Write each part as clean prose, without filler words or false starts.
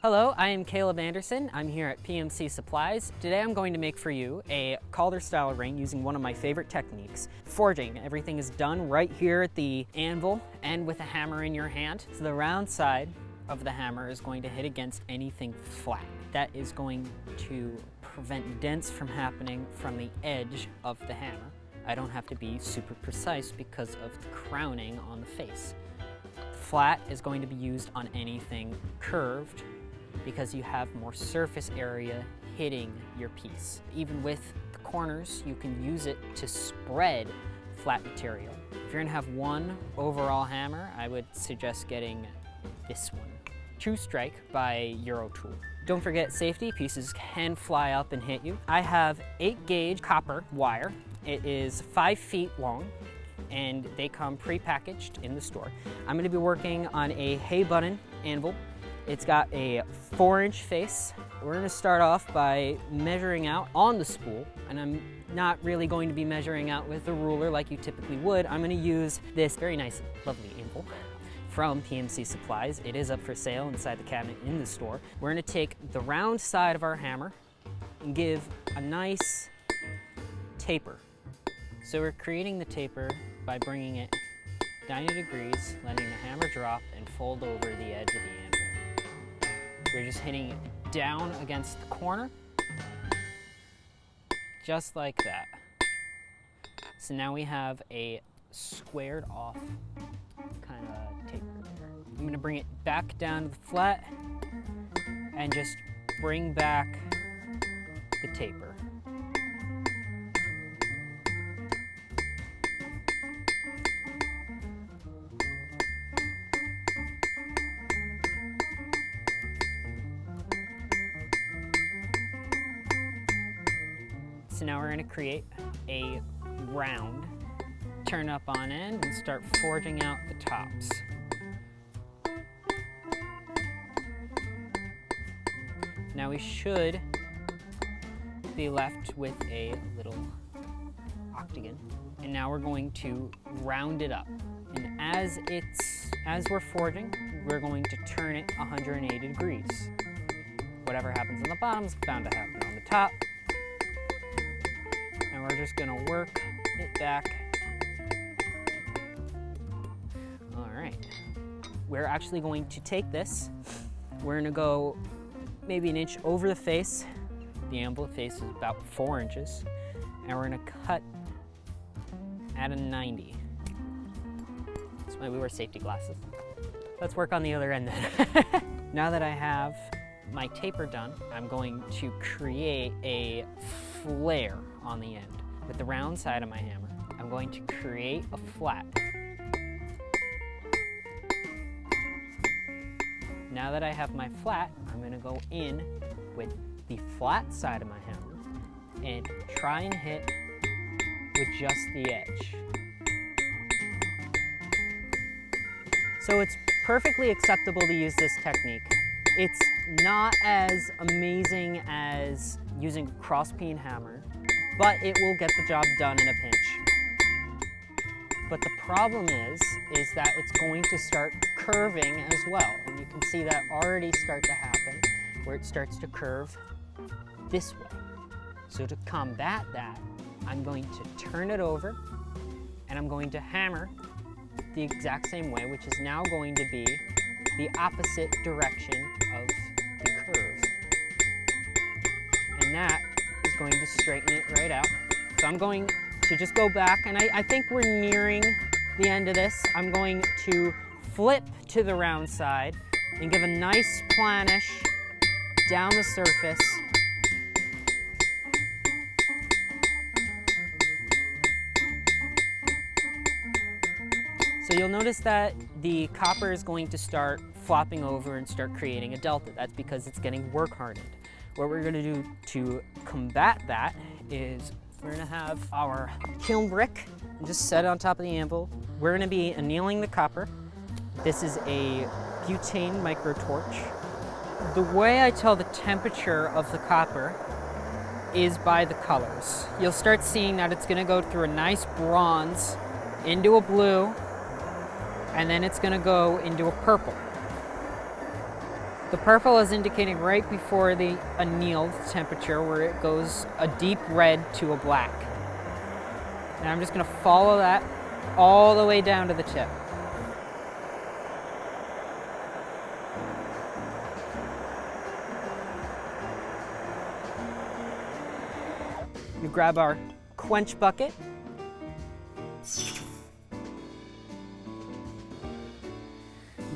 Hello, I am Caleb Anderson. I'm here at PMC Supplies. Today I'm going to make for you a Calder style ring using one of my favorite techniques, forging. Everything is done right here at the anvil and with a hammer in your hand. So the round side of the hammer is going to hit against anything flat. That is going to prevent dents from happening from the edge of the hammer. I don't have to be super precise because of the crowning on the face. Flat is going to be used on anything curved because you have more surface area hitting your piece. Even with the corners, you can use it to spread flat material. If you're gonna have one overall hammer, I would suggest getting this one. True Strike by Eurotool. Don't forget safety, pieces can fly up and hit you. I have 8-gauge copper wire. It is 5 feet long and they come pre-packaged in the store. I'm gonna be working on a hay button anvil. It's got a 4-inch face. We're gonna start off by measuring out on the spool, and I'm not really going to be measuring out with a ruler like you typically would. I'm gonna use this very nice, lovely anvil from PMC Supplies. It is up for sale inside the cabinet in the store. We're gonna take the round side of our hammer and give a nice taper. So we're creating the taper by bringing it 90 degrees, letting the hammer drop and fold over the edge of the anvil. We're just hitting it down against the corner, just like that. So now we have a squared off kind of taper there. I'm gonna bring it back down to the flat and just bring back the taper. So now we're going to create a round, turn up on end, and start forging out the tops. Now we should be left with a little octagon. And now we're going to round it up. And as we're forging, we're going to turn it 180 degrees. Whatever happens on the bottom is bound to happen on the top. And we're just gonna work it back. All right. We're actually going to take this. We're gonna go maybe an inch over the face. The anvil face is about 4 inches. And we're gonna cut at a 90. That's why we wear safety glasses. Let's work on the other end then. Now that I have my taper done, I'm going to create a flare on the end. With the round side of my hammer, I'm going to create a flat. Now that I have my flat, I'm gonna go in with the flat side of my hammer and try and hit with just the edge. So it's perfectly acceptable to use this technique. It's not as amazing as using a cross-peen hammer, but it will get the job done in a pinch. But the problem is that it's going to start curving as well. And you can see that already start to happen, where it starts to curve this way. So to combat that, I'm going to turn it over, and I'm going to hammer the exact same way, which is now going to be the opposite direction of the curve. And that is going to straighten it right out. So I'm going to just go back, and I think we're nearing the end of this. I'm going to flip to the round side and give a nice planish down the surface. So you'll notice that the copper is going to start flopping over and start creating a delta. That's because it's getting work hardened. What we're gonna do to combat that is we're gonna have our kiln brick just set on top of the anvil. We're gonna be annealing the copper. This is a butane micro torch. The way I tell the temperature of the copper is by the colors. You'll start seeing that it's gonna go through a nice bronze into a blue, and then it's gonna go into a purple. The purple is indicating right before the annealed temperature where it goes a deep red to a black. And I'm just going to follow that all the way down to the tip. We grab our quench bucket.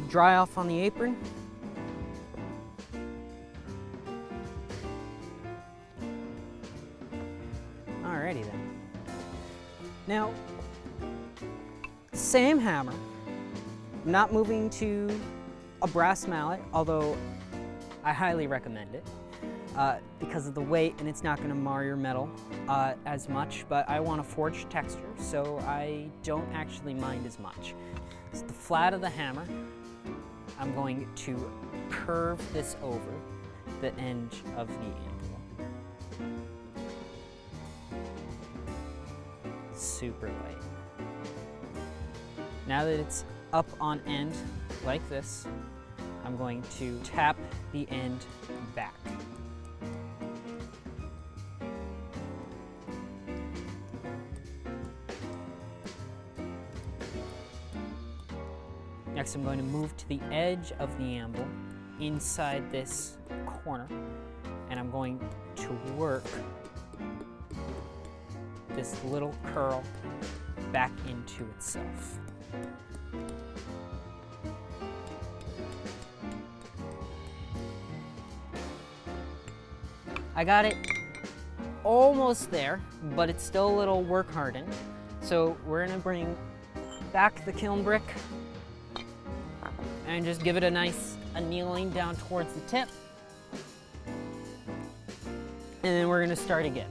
Dry off on the apron. Alrighty then. Now, same hammer, not moving to a brass mallet, although I highly recommend it because of the weight and it's not going to mar your metal as much, but I want a forged texture, so I don't actually mind as much. So the flat of the hammer, I'm going to curve this over the end of the anvil. Super light. Now that it's up on end like this, I'm going to tap the end back. Next, I'm going to move to the edge of the anvil inside this corner, and I'm going to work this little curl back into itself. I got it almost there, but it's still a little work hardened. So we're gonna bring back the kiln brick and just give it a nice annealing down towards the tip. And then we're gonna start again.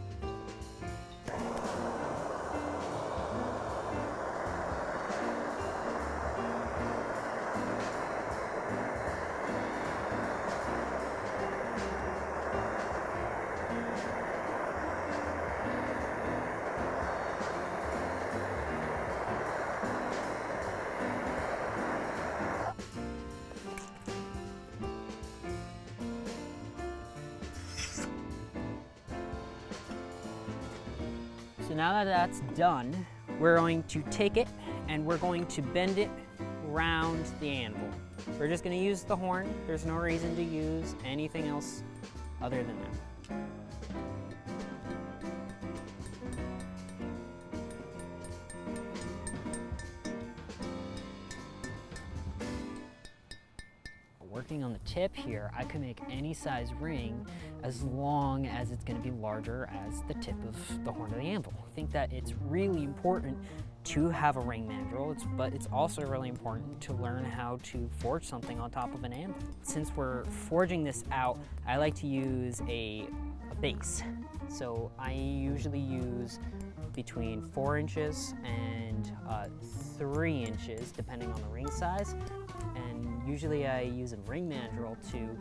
So now that that's done, we're going to take it and we're going to bend it around the anvil. We're just going to use the horn. There's no reason to use anything else other than that. Working on the tip here, I can make any size ring as long as it's going to be larger as the tip of the horn of the anvil. I think that it's really important to have a ring mandrel, but it's also really important to learn how to forge something on top of an anvil. Since we're forging this out, I like to use a base. So I usually use between 4 inches and 3 inches, depending on the ring size. And usually I use a ring mandrel to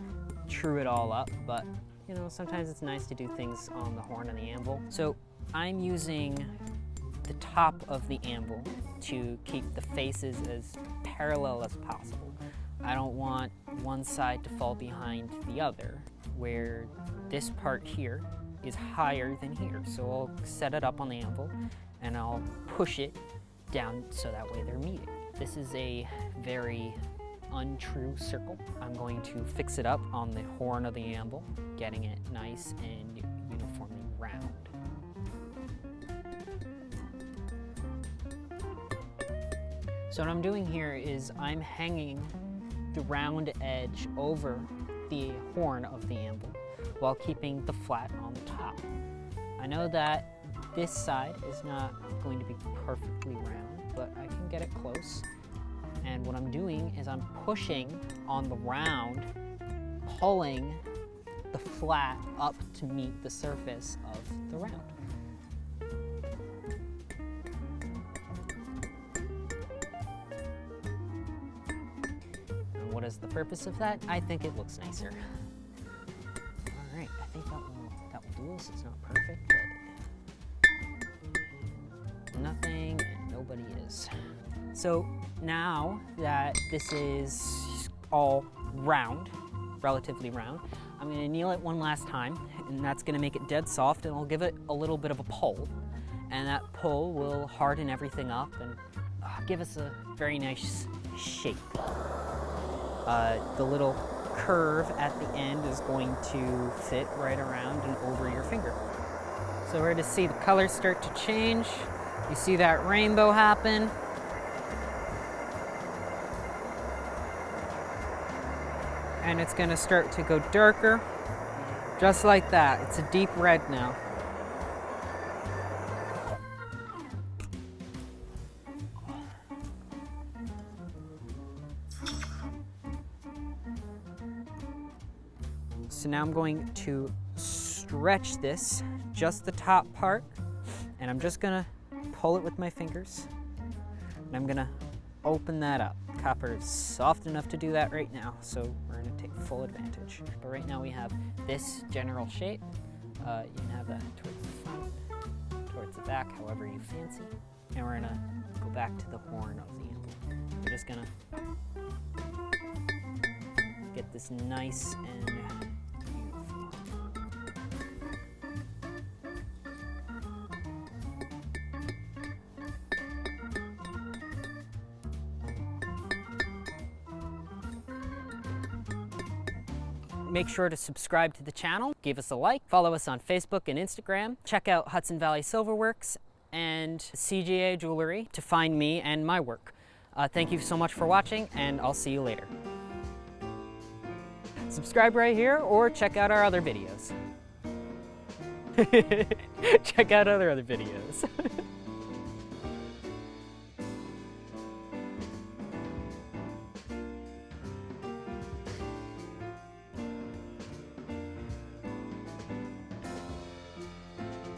true it all up, but you know, sometimes it's nice to do things on the horn of the anvil. So I'm using the top of the anvil to keep the faces as parallel as possible. I don't want one side to fall behind the other, where this part here is higher than here. So I'll set it up on the anvil and I'll push it down so that way they're meeting. This is a very untrue circle. I'm going to fix it up on the horn of the anvil, getting it nice and uniformly round. So what I'm doing here is I'm hanging the round edge over the horn of the anvil while keeping the flat on the top. I know that this side is not going to be perfectly round, but I can get it close. And what I'm doing is I'm pushing on the round, pulling the flat up to meet the surface of the round. And what is the purpose of that? I think it looks nicer. All right, I think that will do us. It's not perfect, but nothing and nobody is. So now that this is all round, relatively round. I'm going to anneal it one last time, and that's going to make it dead soft, and I'll give it a little bit of a pull. And that pull will harden everything up and give us a very nice shape. The little curve at the end is going to fit right around and over your finger. So we're to see the colors start to change. You see that rainbow happen. And it's going to start to go darker, just like that. It's a deep red now. So now I'm going to stretch this, just the top part, and I'm just gonna pull it with my fingers, and I'm gonna open that up. Copper is soft enough to do that right now, so we're gonna take full advantage. But right now we have this general shape. You can have that towards the front, towards the back, however you fancy. And we're gonna go back to the horn of the anvil. We're just gonna get this nice and make sure to subscribe to the channel, give us a like, follow us on Facebook and Instagram, check out Hudson Valley Silverworks and CGA Jewelry to find me and my work. Thank you so much for watching, and I'll see you later. Subscribe right here or check out our other videos. Check out other videos.